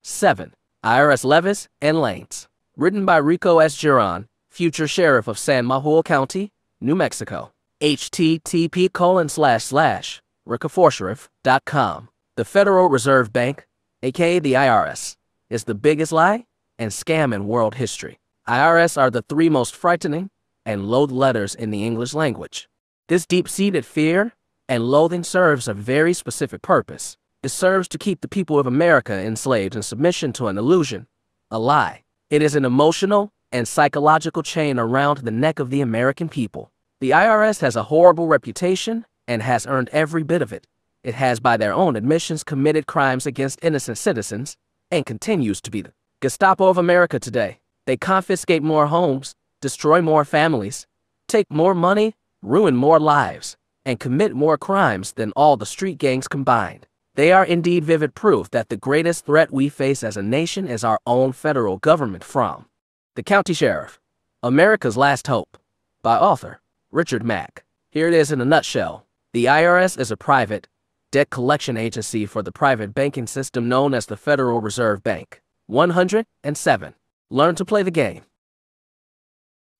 7. IRS Levies and Liens. Written by Rico S. Giron, future sheriff of San Manuel County, New Mexico. http://ricoforsheriff.com. The Federal Reserve Bank, aka the IRS, is the biggest lie and scam in world history. IRS are the three most frightening and loathed letters in the English language. This deep-seated fear and loathing serves a very specific purpose. It serves to keep the people of America enslaved in submission to an illusion, a lie. It is an emotional and psychological chain around the neck of the American people. The IRS has a horrible reputation and has earned every bit of it. It has, by their own admissions, committed crimes against innocent citizens and continues to be the Gestapo of America today. They confiscate more homes, destroy more families, take more money, ruin more lives, and commit more crimes than all the street gangs combined. They are indeed vivid proof that the greatest threat we face as a nation is our own federal government. From The County Sheriff, America's Last Hope, by author Richard Mack. Here it is in a nutshell. The IRS is a private debt collection agency for the private banking system known as the Federal Reserve Bank. 107. Learn to play the game.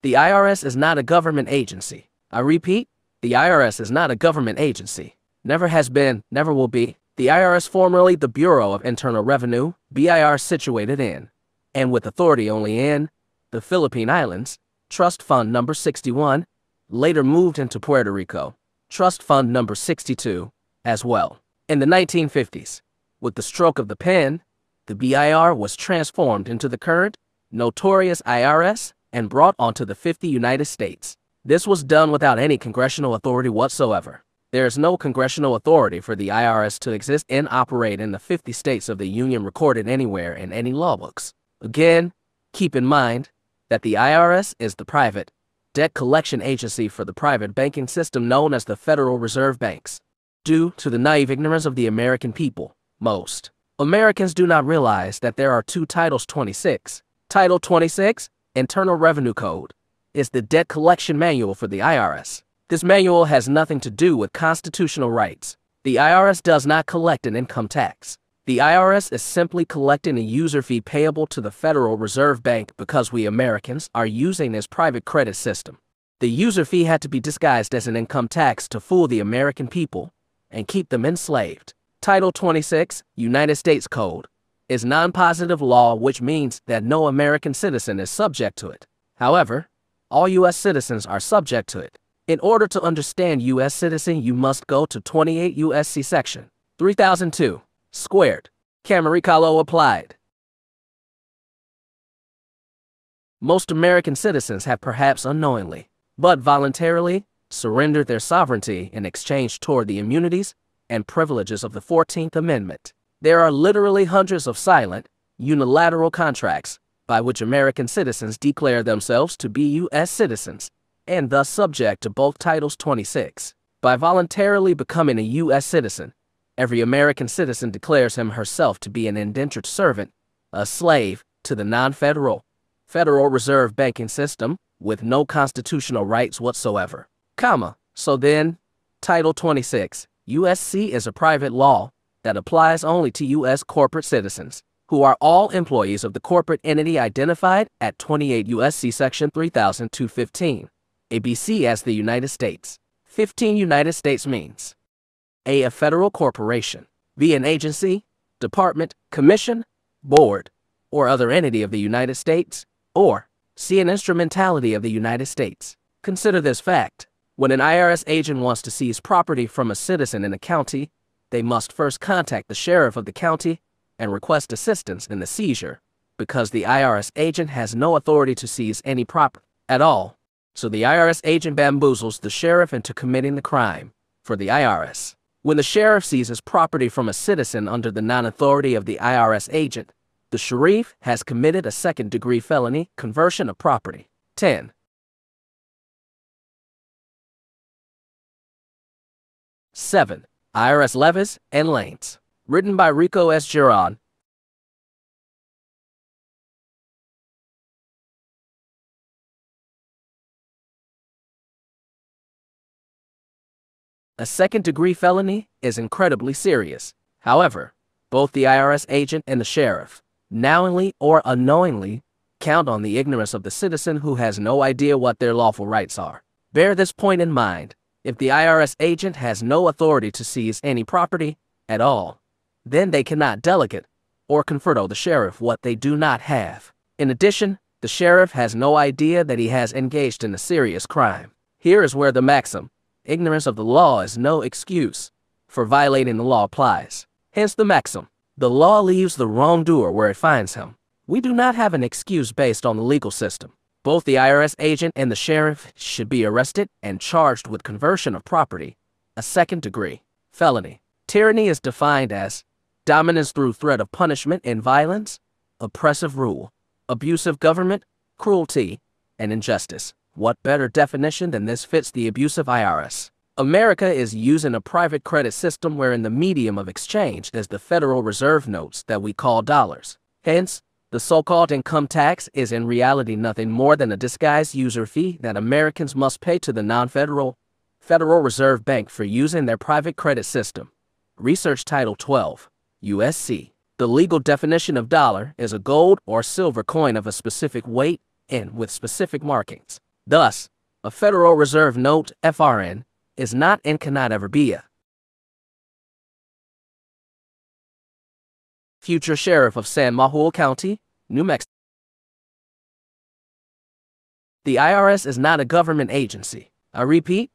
The IRS is not a government agency. I repeat, the IRS is not a government agency. Never has been, never will be. The IRS, formerly the Bureau of Internal Revenue, BIR, situated in, and with authority only in, the Philippine Islands, Trust Fund Number 61, later moved into Puerto Rico, Trust Fund Number 62, as well. In the 1950s, with the stroke of the pen, the BIR was transformed into the current, notorious IRS and brought onto the 50 United States. This was done without any congressional authority whatsoever. There is no congressional authority for the IRS to exist and operate in the 50 states of the Union recorded anywhere in any law books. Again, keep in mind that the IRS is the private debt collection agency for the private banking system known as the Federal Reserve Banks. Due to the naive ignorance of the American people, most Americans do not realize that there are two Titles 26. Title 26, Internal Revenue Code, is the debt collection manual for the IRS. This manual has nothing to do with constitutional rights. The IRS does not collect an income tax. The IRS is simply collecting a user fee payable to the Federal Reserve Bank because we Americans are using this private credit system. The user fee had to be disguised as an income tax to fool the American people and keep them enslaved. Title 26, United States Code, is non-positive law, which means that no American citizen is subject to it. However, all U.S. citizens are subject to it. In order to understand U.S. citizen, you must go to 28 U.S.C. Section 3002, squared. Camaricalo applied. Most American citizens have perhaps unknowingly, but voluntarily, surrendered their sovereignty in exchange toward the immunities and privileges of the 14th Amendment. There are literally hundreds of silent, unilateral contracts by which American citizens declare themselves to be U.S. citizens and thus subject to both Titles 26. By voluntarily becoming a U.S. citizen, every American citizen declares him herself to be an indentured servant, a slave to the non-federal, Federal Reserve banking system with no constitutional rights whatsoever. So then, Title 26, USC is a private law that applies only to U.S. corporate citizens, who are all employees of the corporate entity identified at 28 U.S.C. Section 3002-15. ABC as the United States. 15 United States means A federal corporation, B an agency, department, commission, board, or other entity of the United States, or C an instrumentality of the United States. Consider this fact. When an IRS agent wants to seize property from a citizen in a county, they must first contact the sheriff of the county and request assistance in the seizure, because the IRS agent has no authority to seize any property at all. So the IRS agent bamboozles the sheriff into committing the crime for the IRS. When the sheriff seizes property from a citizen under the non-authority of the IRS agent, the sheriff has committed a second-degree felony, conversion of property. 10. 7. IRS Levies and Liens. Written by Rico S. Giron. A second-degree felony is incredibly serious. However, both the IRS agent and the sheriff knowingly or unknowingly, count on the ignorance of the citizen who has no idea what their lawful rights are. Bear this point in mind. If the IRS agent has no authority to seize any property at all, then they cannot delegate or confer on the sheriff what they do not have. In addition, the sheriff has no idea that he has engaged in a serious crime. Here is where the maxim, ignorance of the law is no excuse for violating the law applies. Hence the maxim, the law leaves the wrongdoer where it finds him. We do not have an excuse based on the legal system. Both the IRS agent and the sheriff should be arrested and charged with conversion of property, a second-degree felony. Tyranny is defined as dominance through threat of punishment and violence, oppressive rule, abusive government, cruelty, and injustice. What better definition than this fits the abusive IRS? America is using a private credit system wherein the medium of exchange is the Federal Reserve notes that we call dollars. Hence, the so-called income tax is in reality nothing more than a disguised user fee that Americans must pay to the non-federal Federal Reserve Bank for using their private credit system. Research Title 12, USC. The legal definition of dollar is a gold or silver coin of a specific weight and with specific markings. Thus, a Federal Reserve note, FRN, is not and cannot ever be a future sheriff of San Manuel County, New Mexico. The IRS is not a government agency. I repeat,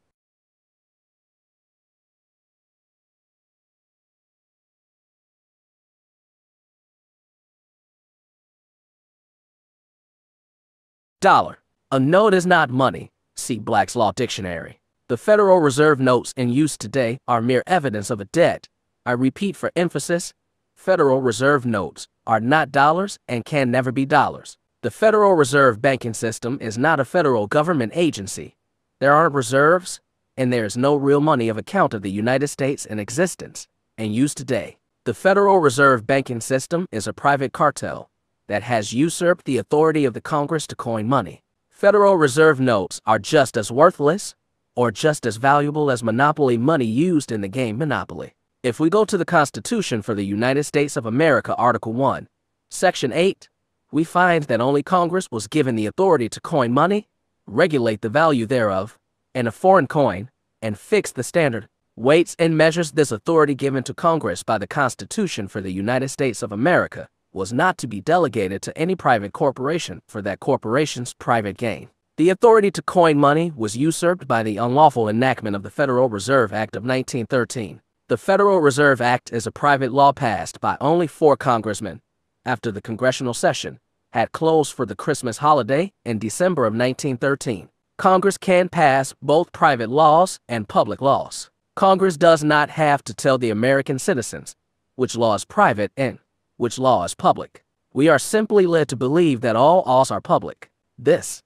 dollar. A note is not money. See Black's Law Dictionary. The Federal Reserve notes in use today are mere evidence of a debt. I repeat for emphasis, Federal Reserve notes are not dollars and can never be dollars. The Federal Reserve banking system is not a federal government agency. There aren't reserves, and there is no real money of account of the United States in existence and used today. The Federal Reserve banking system is a private cartel that has usurped the authority of the Congress to coin money. Federal Reserve notes are just as worthless or just as valuable as monopoly money used in the game Monopoly. If we go to the Constitution for the United States of America, Article 1, Section 8, we find that only Congress was given the authority to coin money, regulate the value thereof, and a foreign coin, and fix the standard weights and measures. This authority given to Congress by the Constitution for the United States of America was not to be delegated to any private corporation for that corporation's private gain. The authority to coin money was usurped by the unlawful enactment of the Federal Reserve Act of 1913. The Federal Reserve Act is a private law passed by only 4 congressmen after the congressional session had closed for the Christmas holiday in December of 1913. Congress can pass both private laws and public laws. Congress does not have to tell the American citizens which law is private and which law is public. We are simply led to believe that all laws are public. This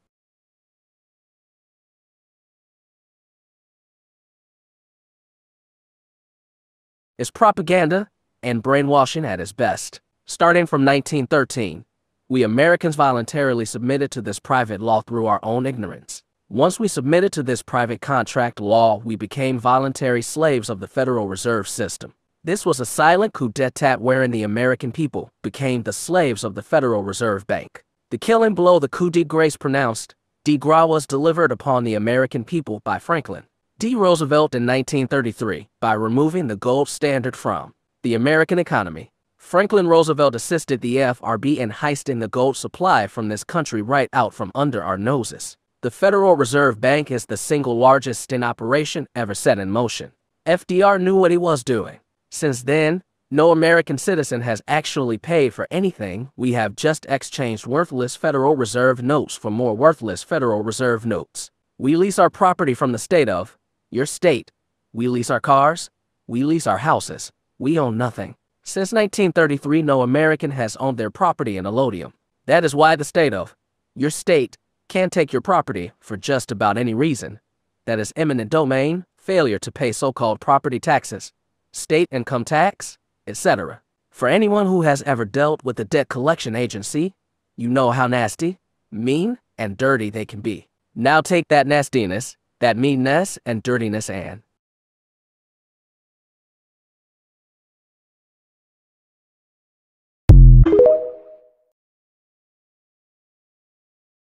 is propaganda and brainwashing at its best. Starting from 1913, we Americans voluntarily submitted to this private law through our own ignorance. Once we submitted to this private contract law, we became voluntary slaves of the Federal Reserve System. This was a silent coup d'etat wherein the American people became the slaves of the Federal Reserve Bank. The killing blow, the coup de grace pronounced, de grace, was delivered upon the American people by Franklin D. Roosevelt in 1933 by removing the gold standard from the American economy. Franklin Roosevelt assisted the FRB in heisting the gold supply from this country right out from under our noses. The Federal Reserve Bank is the single largest in operation ever set in motion. FDR knew what he was doing. Since then, no American citizen has actually paid for anything. We have just exchanged worthless Federal Reserve notes for more worthless Federal Reserve notes. We lease our property from the state of your state. We lease our cars. We lease our houses. We own nothing. Since 1933, no American has owned their property in allodium. That is why the state of your state can take your property for just about any reason. That is eminent domain, failure to pay so-called property taxes, state income tax, etc. For anyone who has ever dealt with a debt collection agency, you know how nasty, mean, and dirty they can be. Now take that nastiness, that meanness and dirtiness, and